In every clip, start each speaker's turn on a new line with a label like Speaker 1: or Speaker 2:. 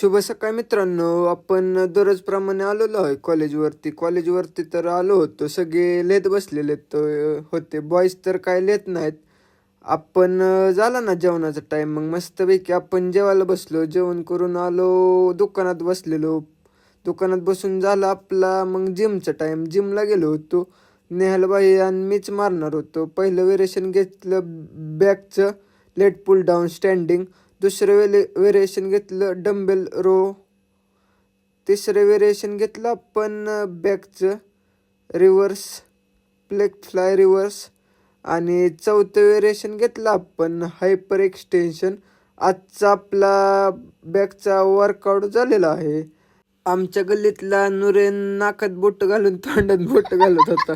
Speaker 1: शुभ सकाळ मित्रांनो. आपण दररोजप्रमाणे आलेलो आहे कॉलेजवरती तर आलो होतो. सगळे लेत बसलेले होते. बॉईज तर काय लेत नाहीत. आपण झाला ना जेवणाचा टाईम, मग मस्तपैकी आपण जेवायला बसलो. जेवण करून आलो, दुकानात बसलेलो. दुकानात बसून झाला आपला मग जिमचा टाईम. जिमला गेलो होतो. नेहलबाई आणि मीच मारणार होतो. पहिलं वेरिएशन घेतलं बॅकचं, लेट पुल डाऊन स्टँडिंग. दुसरं व्हेरिएशन घेतलं डंबेल रो. तिसरं व्हेरिएशन घेतलं आपण बॅकचं रिव्हर्स प्लेट फ्लाय रिव्हर्स. आणि चौथं व्हेरिएशन घेतलं आपण हायपर एक्सटेन्शन. आजचा आपला बॅकचा वर्कआउट झालेला आहे. आमच्या गल्लीतला नुरेन नाकात बोट घालून तोंडात बोट घालत होता.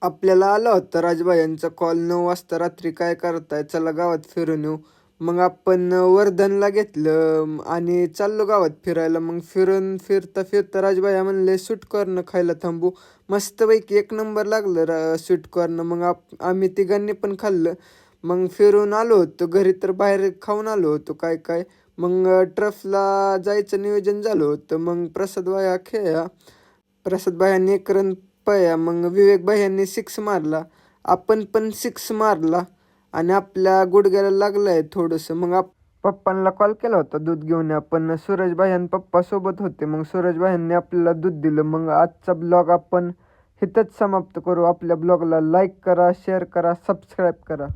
Speaker 1: आपल्याला आला होता राजभाईंचा कॉल, 9 वाजता रात्री काय करताय, चला गावात फिरून येऊ. मग आपण वर्धनला घेतलं आणि चाललो गावात फिरायला. मग फिरता फिरता राजभाई म्हणले स्वीट कॉर्न खायला थांबू. मस्तपैकी एक नंबर लागलं स्वीट कॉर्न. मग आम्ही तिघांनी पण खाल्लं. मग फिरून आलो होतो घरी, तर बाहेर खाऊन आलो होतो काय काय. मग ट्रफला जायचं नियोजन झालं होतं. मग प्रसाद भायांनी 1 रन पया. मग विवेक भायांनी 6 मारला. आपण पण 6 मारला आणि आपल्या गुडघ्याला लागलंय थोडंसं. मग पप्पांना कॉल केला होता दूध घेऊन. आपण सूरज भाई पप्पा सोबत होते. मग सूरज भाईंनी आपल्याला दूध दिलं. मग आजचा ब्लॉग आपण इथंच समाप्त करू. आपल्या ब्लॉगला लाईक करा, शेअर करा, सबस्क्राईब करा.